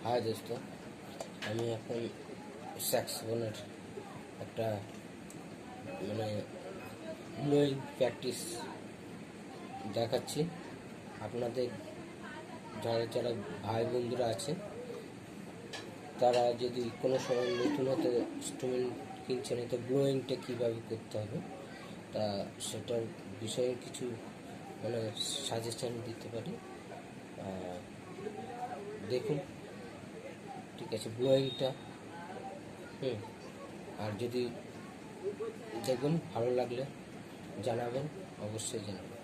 High দোস্ত, আমি এখন স্যাক্সোফোনের একটা মানে ব্লোয়িং প্র্যাকটিস দেখাচ্ছি। আপনাদের যারা যারা ভাই বন্ধুরা আছে তারা যদি কোনো সময় নতুনত ইনস্ট্রুমেন্ট কিনছেন, তো ব্লোয়িংটা কীভাবে করতে হবে তা সেটার বিষয়ে কিছু সাজেশন দিতে পারি। দেখুন, ঠিক আছে, ব্লোয়িংটা আর যদি দেখবেন ভালো লাগলে জানাবেন, অবশ্যই জানাবেন।